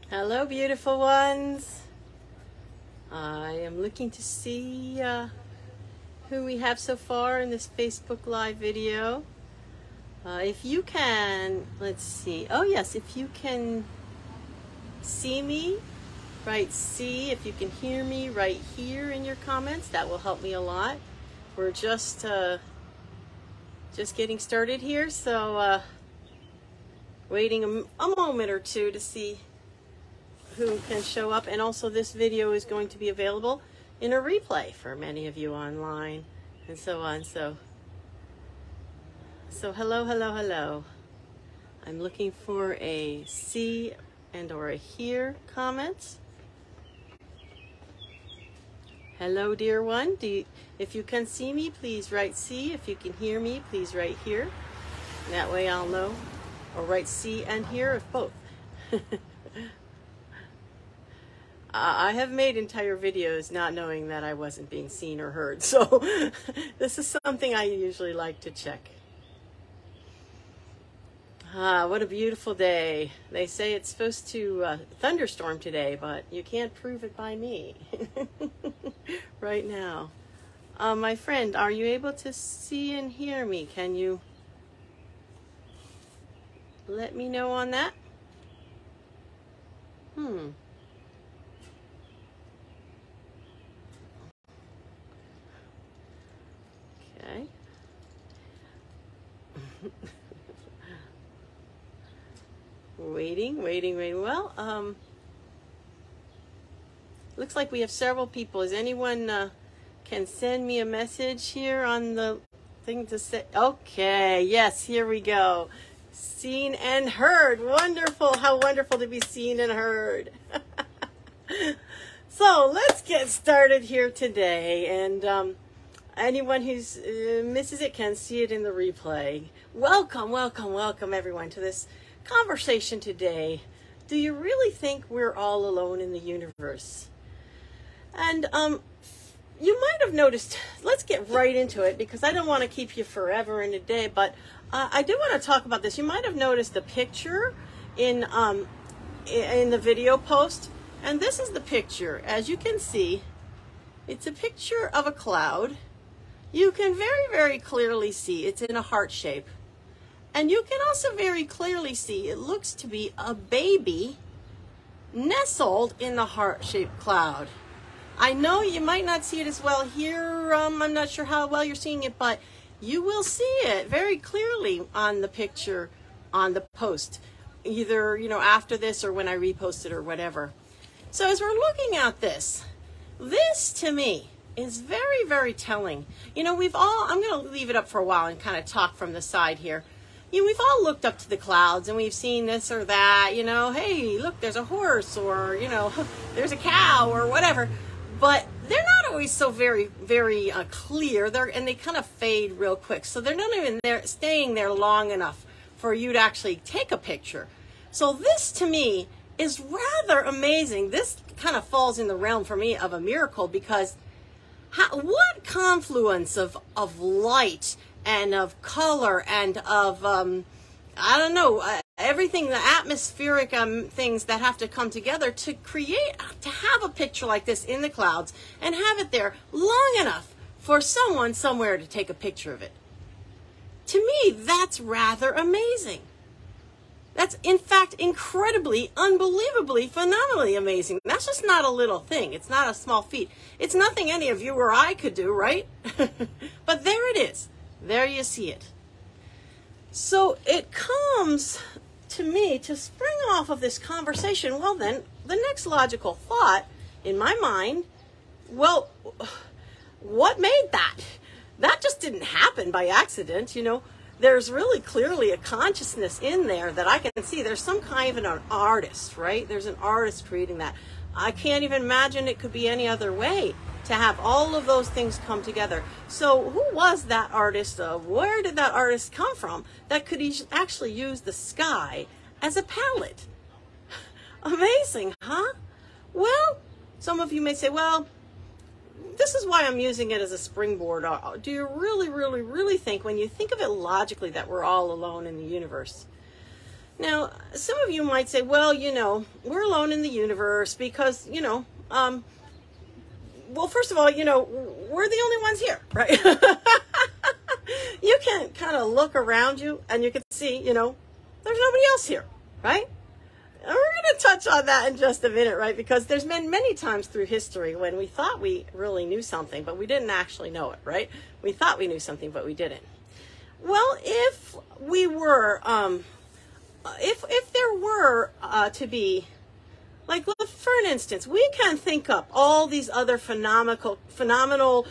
Hello, beautiful ones. I am looking to see who we have so far in this Facebook Live video. If you can, let's see. Oh yes, if you can see me, write C. If you can hear me, write here in your comments. That will help me a lot. We're just getting started here, so waiting a moment or two to see who can show up. And also this video is going to be available in a replay for many of you online and so on. So hello. I'm looking for a C and or a hear comment. Hello, dear one. If you can see me, please write C. If you can hear me, please write here. That way I'll know. Or write C and hear, if both. I have made entire videos not knowing that I wasn't being seen or heard, so this is something I usually like to check. What a beautiful day. They say it's supposed to thunderstorm today, but you can't prove it by me right now. My friend, are you able to see and hear me? Can you let me know on that? Okay. Waiting. Well, looks like we have several people. Is anyone can send me a message here on the thing to say? Okay, yes, here we go. Seen and heard. Wonderful. How wonderful to be seen and heard. So let's get started here today. And anyone who misses it can see it in the replay. Welcome everyone to this conversation today. Do you really think we're all alone in the universe? And you might have noticed, let's get right into it because I don't want to keep you forever in a day, but I do want to talk about this. You might have noticed the picture in the video post, and this is the picture. As you can see, it's a picture of a cloud. You can very clearly see it's in a heart shape. And you can also very clearly see it looks to be a baby nestled in the heart-shaped cloud. I know you might not see it as well here. I'm not sure how well you're seeing it, but you will see it very clearly on the picture on the post, either, after this or when I repost it or whatever. So as we're looking at this to me is very telling. I'm going to leave it up for a while and kind of talk from the side here. We've all looked up to the clouds and we've seen this or that, hey, look, there's a horse, or, there's a cow or whatever. But they're not always so very clear. And they kind of fade real quick. So they're not even staying there long enough for you to actually take a picture. So this to me is rather amazing. This kind of falls in the realm for me of a miracle, because what confluence of light and of color and of, everything, the atmospheric things that have to come together to have a picture like this in the clouds and have it there long enough for someone somewhere to take a picture of it. To me, that's rather amazing. That's, in fact, incredibly, unbelievably, phenomenally amazing. That's just not a little thing. It's not a small feat. It's nothing any of you or I could do, right? But there it is. There you see it. So it comes to me to spring off of this conversation. Well, then, the next logical thought in my mind, well, what made that? That just didn't happen by accident, There's really clearly a consciousness in there that I can see. There's some kind of an artist, right? There's an artist creating that. I can't even imagine it could be any other way to have all of those things come together. So who was that artist? Where did that artist come from that could actually use the sky as a palette? Amazing, huh? Well, some of you may say, well, this is why I'm using it as a springboard. Do you really think, when you think of it logically, that we're all alone in the universe? Now, some of you might say, well, we're alone in the universe because, well, first of all, we're the only ones here, right? You can kind of look around you and you can see, there's nobody else here, right? And we're going to touch on that in just a minute, right? Because there's been many times through history when we thought we really knew something, but we didn't actually know it, right? We thought we knew something, but we didn't. Well, if we were, if there were to be, like, for an instance, we can think up all these other phenomenal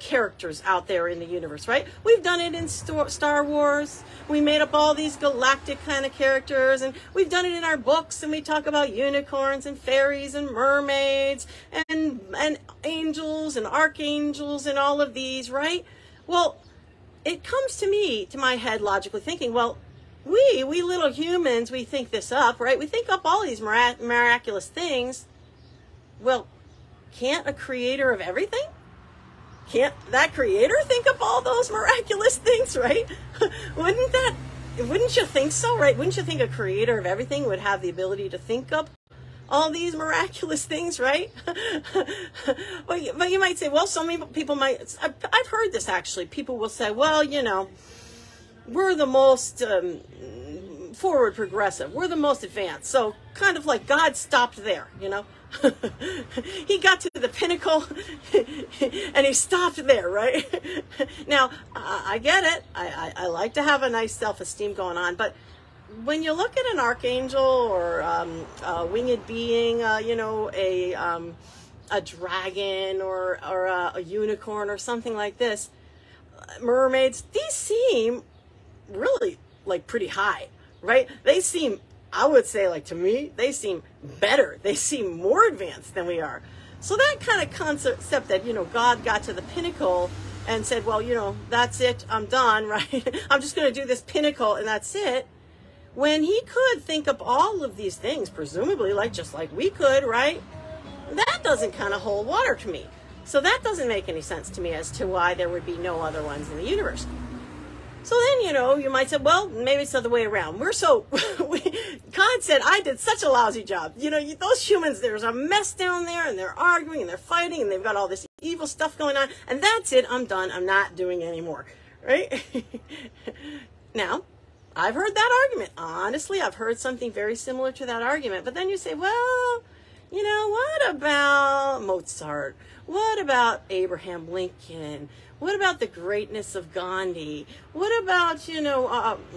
characters out there in the universe, right? We've done it in Star Wars. We made up all these galactic kind of characters, and we've done it in our books, and we talk about unicorns and fairies and mermaids and angels and archangels and all of these, right? Well, it comes to my head logically thinking, well, we little humans, we think this up, right? We think up all these miraculous things. Well, can't a creator of everything? Can't that creator think up all those miraculous things, right? Wouldn't you think so, right? Wouldn't you think a creator of everything would have the ability to think up all these miraculous things, right? But you might say, well, so many people might, I've heard this actually. People will say, well, we're the most forward progressive. We're the most advanced. So kind of like God stopped there, He got to the pinnacle and he stopped there, right? Now, I get it. I like to have a nice self-esteem going on, but when you look at an archangel or a winged being, a dragon or a unicorn or something like this, mermaids, these seem really like pretty high, right? They seem, I would say, like, to me, they seem better. They seem more advanced than we are. So that kind of concept that, God got to the pinnacle and said, well, that's it. I'm done, right? I'm just going to do this pinnacle and that's it. When he could think up all of these things, presumably, just like we could, right? That doesn't kind of hold water to me. So that doesn't make any sense to me as to why there would be no other ones in the universe. So then, you might say, well, maybe it's the other way around. God said, I did such a lousy job. Those humans, there's a mess down there, and they're arguing, and they're fighting, and they've got all this evil stuff going on, and that's it, I'm done, I'm not doing anymore, right? Now, I've heard that argument. Honestly, I've heard something very similar to that argument, but then you say, well, what about Mozart? What about Abraham Lincoln? What about the greatness of Gandhi? What about,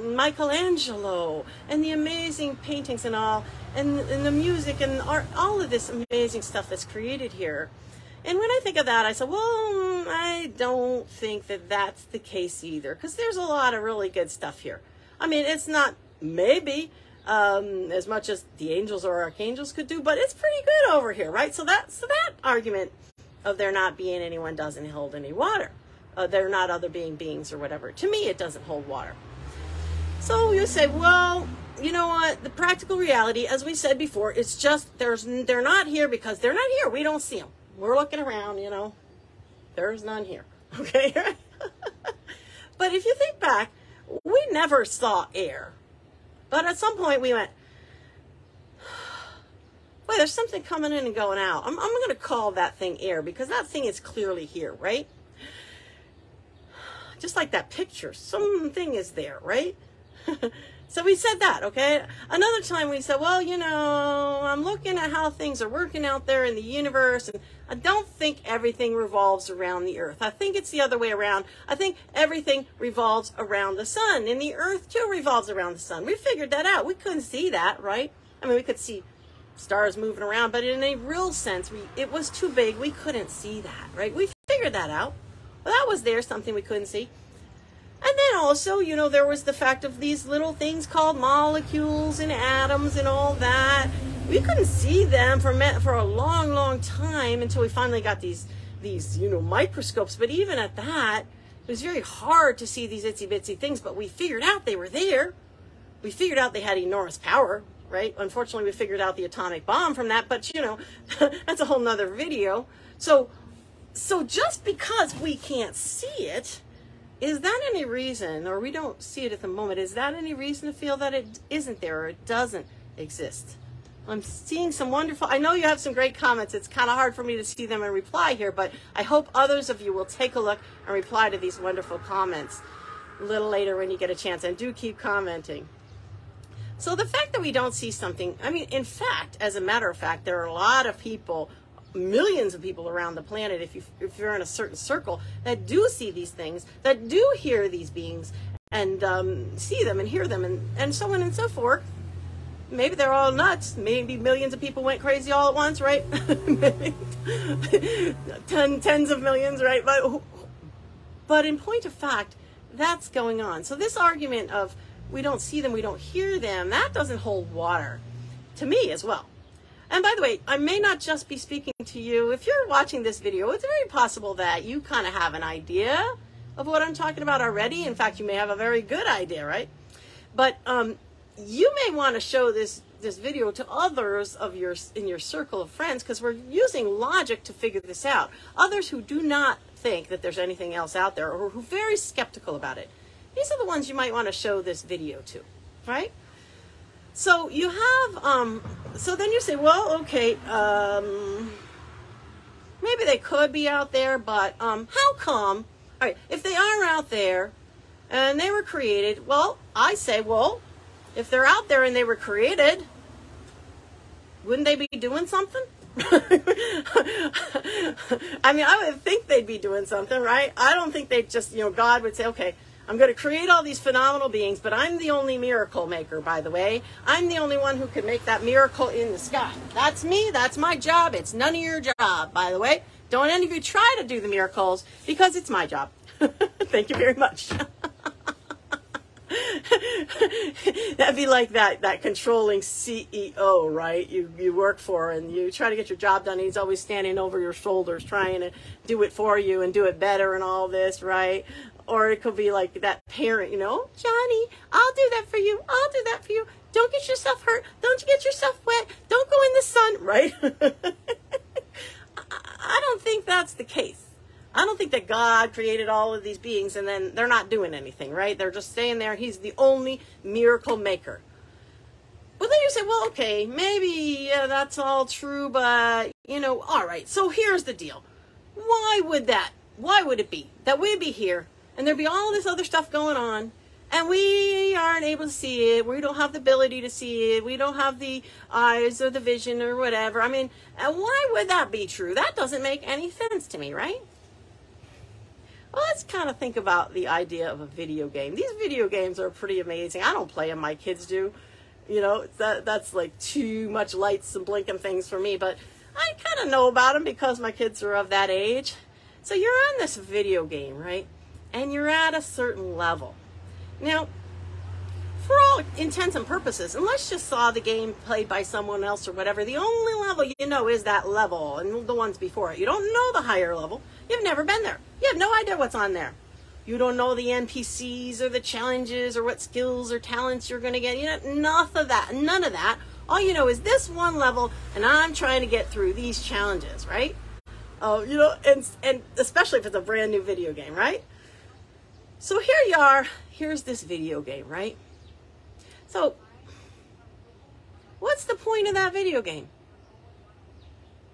Michelangelo and the amazing paintings and all, and the music and art, all of this amazing stuff that's created here? And when I think of that, I say, well, I don't think that that's the case either, because there's a lot of really good stuff here. I mean, it's not maybe as much as the angels or archangels could do, but it's pretty good over here, right? So that argument of there not being anyone doesn't hold any water. They're not other beings or whatever. To me, it doesn't hold water. So you say, well, you know what? The practical reality, as we said before, it's just they're not here because they're not here. We don't see them. We're looking around, There's none here. Okay? But if you think back, we never saw air. But at some point we went, wait, there's something coming in and going out. I'm going to call that thing air because that thing is clearly here, right? Just like that picture, something is there, right? So we said that, okay? Another time we said, well, I'm looking at how things are working out there in the universe, and I don't think everything revolves around the earth. I think it's the other way around. I think everything revolves around the sun, and the earth too revolves around the sun. We figured that out. We couldn't see that, right? I mean, we could see stars moving around, but in a real sense, it was too big. We couldn't see that, right? We figured that out. Well, that was there, something we couldn't see. And then also, there was the fact of these little things called molecules and atoms and all that. We couldn't see them for a long, long time until we finally got these microscopes. But even at that, it was very hard to see these itsy bitsy things. But we figured out they were there. We figured out they had enormous power, right? Unfortunately, we figured out the atomic bomb from that. But that's a whole nother video. So just because we can't see it, is that any reason, or we don't see it at the moment, is that any reason to feel that it isn't there or it doesn't exist? I'm seeing some wonderful, I know you have some great comments. It's kind of hard for me to see them and reply here, but I hope others of you will take a look and reply to these wonderful comments a little later when you get a chance, and do keep commenting. So the fact that we don't see something, I mean, in fact, as a matter of fact, there are a lot of people, millions of people around the planet, if you're in a certain circle, that do see these things, that do hear these beings, and see them and hear them, and so on and so forth. Maybe they're all nuts. Maybe millions of people went crazy all at once, right? Tens of millions, right? But in point of fact, that's going on. So this argument of we don't see them, we don't hear them, that doesn't hold water to me as well. And by the way, I may not just be speaking to you. If you're watching this video, it's very possible that you kind of have an idea of what I'm talking about already. In fact, you may have a very good idea, right? But you may want to show this video to others of in your circle of friends, because we're using logic to figure this out. Others who do not think that there's anything else out there, or who are very skeptical about it. These are the ones you might want to show this video to, right? So you have, so then you say, well, okay, maybe they could be out there, but how come, all right, if they are out there and they were created, well, I say, well, if they're out there and they were created, wouldn't they be doing something? I mean, I would think they'd be doing something, right? I don't think they'd just, God would say, okay, I'm going to create all these phenomenal beings, but I'm the only miracle maker, by the way. I'm the only one who can make that miracle in the sky. That's me. That's my job. It's none of your job, by the way. Don't any of you try to do the miracles, because it's my job. Thank you very much. That'd be like that controlling CEO, right? You work for, and you try to get your job done, and he's always standing over your shoulders trying to do it for you and do it better and all this, right? Or it could be like that parent, Johnny, I'll do that for you. I'll do that for you. Don't get yourself hurt. Don't you get yourself wet. Don't go in the sun, right? I don't think that's the case. I don't think that God created all of these beings and then they're not doing anything, right? They're just staying there. He's the only miracle maker. But then you say, well, okay, maybe that's all true, but, all right. So here's the deal. Why would it be that we'd be here and there'd be all this other stuff going on, and we aren't able to see it? We don't have the ability to see it. We don't have the eyes or the vision or whatever. I mean, why would that be true? That doesn't make any sense to me, right? Well, let's kind of think about the idea of a video game. These video games are pretty amazing. I don't play them. My kids do. That's like too much lights and blinking things for me. But I kind of know about them because my kids are of that age. So you're on this video game, right? And you're at a certain level. Now, for all intents and purposes, unless you saw the game played by someone else or whatever, the only level you know is that level and the ones before it. You don't know the higher level. You've never been there. You have no idea what's on there. You don't know the NPCs or the challenges or what skills or talents you're going to get. None of that. All you know is this one level, and I'm trying to get through these challenges, right? And especially if it's a brand new video game, right? So here you are. Here's this video game, right? So what's the point of that video game?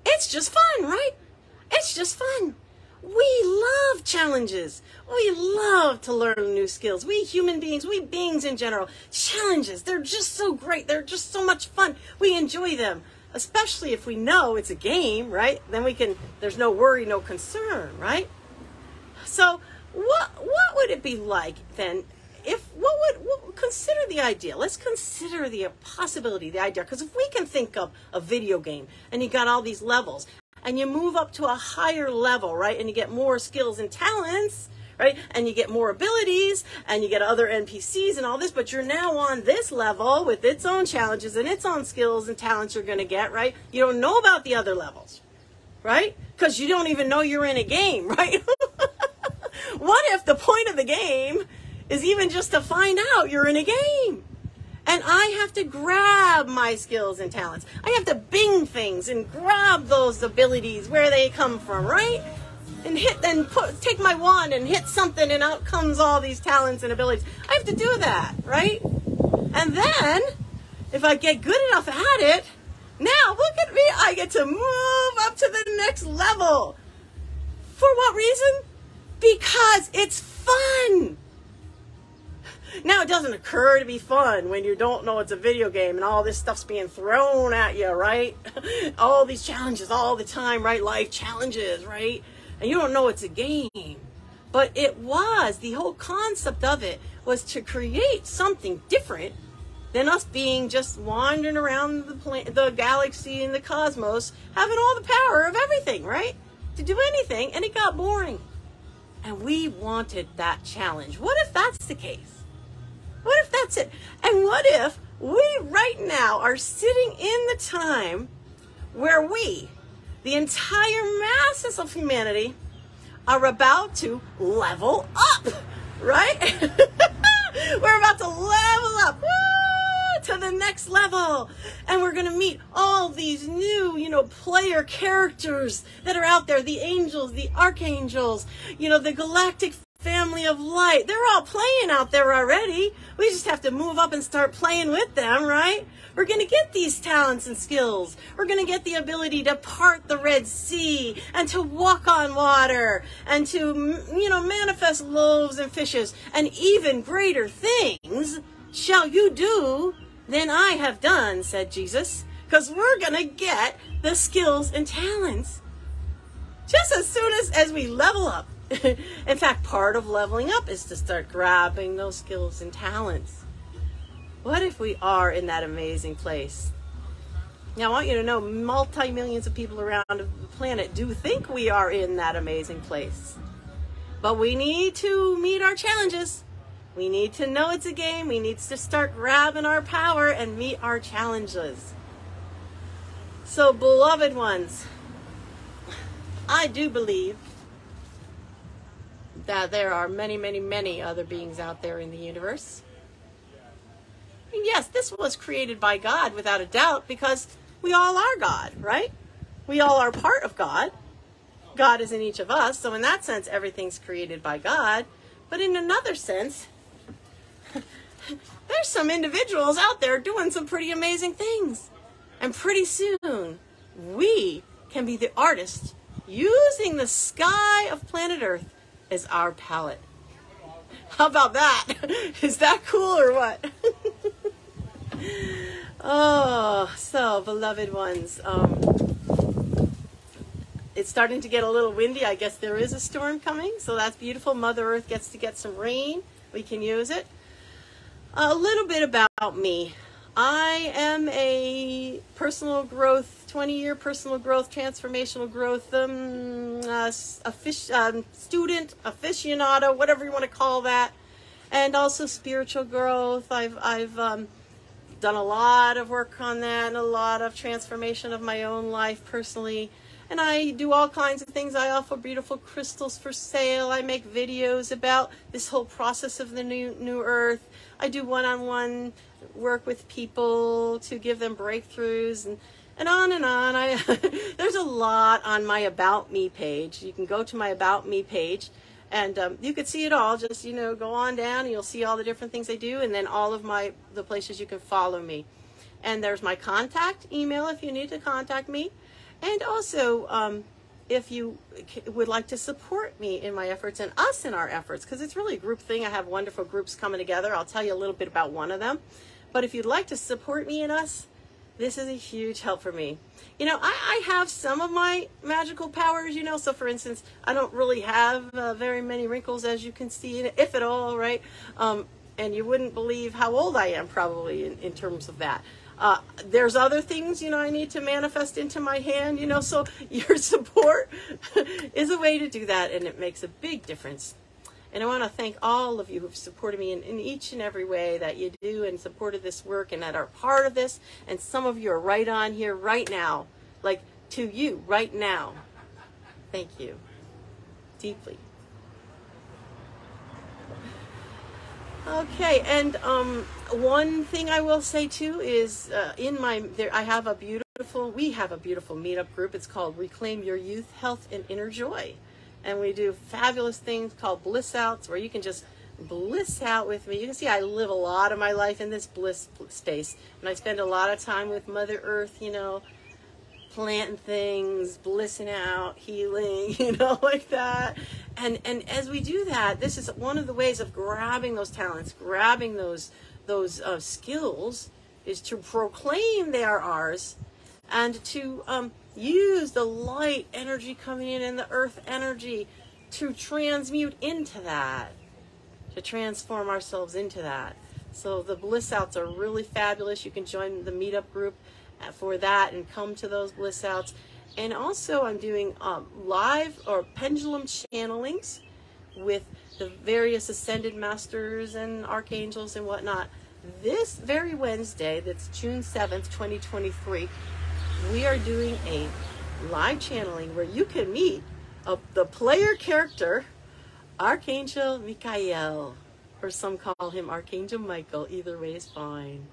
It's just fun, right? It's just fun. We love challenges. We love to learn new skills. We human beings, we beings in general, challenges, they're just so great. They're just so much fun. We enjoy them, especially if we know it's a game, right? Then there's no worry, no concern, right? So what would it be like then consider the idea. Let's consider the possibility, the idea. Because if we can think of a video game and you got all these levels and you move up to a higher level, right? And you get more skills and talents, right? And you get more abilities and you get other NPCs and all this, but you're now on this level with its own challenges and its own skills and talents you're going to get, right? You don't know about the other levels, right? Because you don't even know you're in a game, right? What if the point of the game is even just to find out you're in a game? And I have to grab my skills and talents. I have to bing things and grab those abilities where they come from, right? take my wand and hit something and out comes all these talents and abilities. I have to do that, right? And then, if I get good enough at it, now look at me, I get to move up to the next level. For what reason? Because it's fun. Now, it doesn't occur to be fun when you don't know it's a video game and all this stuff's being thrown at you, right? All these challenges all the time, right? Life challenges, right? And you don't know it's a game. But it was, the whole concept of it was to create something different than us being just wandering around the galaxy and the cosmos, having all the power of everything, right? To do anything, and it got boring. And we wanted that challenge. What if that's the case? What if that's it? And what if we right now are sitting in the time where we, the entire masses of humanity, are about to level up, right? We're about to level up to the next level. And we're going to meet all these new, player characters that are out there. The angels, the archangels, the galactic family of light. They're all playing out there already. We just have to move up and start playing with them, right? We're going to get these talents and skills. We're going to get the ability to part the Red Sea and to walk on water and to, manifest loaves and fishes, and even greater things shall you do than I have done, said Jesus, because we're going to get the skills and talents just as soon as we level up. In fact, part of leveling up is to start grabbing those skills and talents. What if we are in that amazing place? Now, I want you to know multi-millions of people around the planet do think we are in that amazing place. But we need to meet our challenges. We need to know it's a game. We need to start grabbing our power and meet our challenges. So, beloved ones, I do believe that there are many, many, many other beings out there in the universe. And yes, this was created by God without a doubt, because we all are God, right? We all are part of God. God is in each of us, so in that sense, everything's created by God. But in another sense, there's some individuals out there doing some pretty amazing things. And pretty soon, we can be the artists using the sky of planet Earth as our palette. How about that? Is that cool or what? Oh, so beloved ones, it's starting to get a little windy. I guess there is a storm coming, so that's beautiful. Mother Earth gets to get some rain. We can use it. A little bit about me. I am a personal growth, 20-year personal growth, transformational growth student, aficionado, whatever you want to call that, and also spiritual growth. I've done a lot of work on that and a lot of transformation of my own life personally. And I do all kinds of things. I offer beautiful crystals for sale. I make videos about this whole process of the new earth. I do one-on-one work with people to give them breakthroughs and on and on. There's a lot on my About Me page. You can go to my About Me page and you could see it all. Just, go on down and you'll see all the different things I do, and then all of the places you can follow me. And there's my contact email if you need to contact me. And also, if you would like to support me in my efforts and us in our efforts, because it's really a group thing. I have wonderful groups coming together. I'll tell you a little bit about one of them. But if you'd like to support me in us, this is a huge help for me. I have some of my magical powers, so for instance, I don't really have very many wrinkles, as you can see, if at all, right? And you wouldn't believe how old I am probably in terms of that. There's other things, I need to manifest into my hand, so your support is a way to do that, and it makes a big difference. And I want to thank all of you who've supported me in each and every way that you do and supported this work and that are part of this. And some of you are right on here right now, like to you right now. Thank you deeply. Okay, and one thing I will say too is we have a beautiful meetup group. It's called Reclaim Your Youth, Health, and Inner Joy. and we do fabulous things called Bliss-Outs, where you can just bliss out with me. You can see I live a lot of my life in this bliss space, and I spend a lot of time with Mother Earth, you know, planting things, blissing out, healing, you know, like that. And as we do that, this is one of the ways of grabbing those talents, grabbing those skills, is to proclaim they are ours, and to use the light energy coming in and the earth energy to transmute into that, to transform ourselves into that. So the Bliss-Outs are really fabulous. You can join the meetup group for that and come to those Bliss-Outs. And also I'm doing live or pendulum channelings with the various ascended masters and archangels and whatnot. This very Wednesday, that's June 7th, 2023, we are doing a live channeling where you can meet the player character, Archangel Michael, or some call him Archangel Michael. Either way is fine.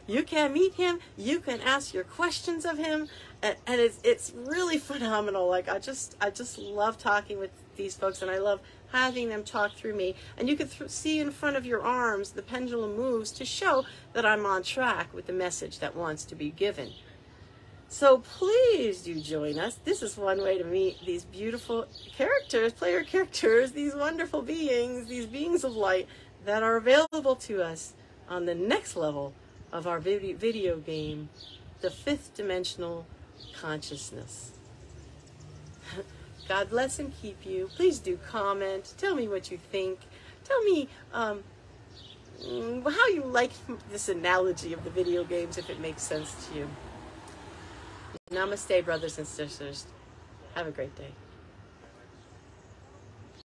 You can meet him, you can ask your questions of him, and it's really phenomenal. Like I just love talking with these folks, and I love having them talk through me. And you can see in front of your arms the pendulum moves to show that I'm on track with the message that wants to be given. So please do join us. This is one way to meet these beautiful characters, player characters, these wonderful beings, these beings of light that are available to us on the next level of our video game, the 5th dimensional consciousness. God bless and keep you. Please do comment. Tell me what you think. Tell me how you like this analogy of the video games, if it makes sense to you. Namaste, brothers and sisters. Have a great day.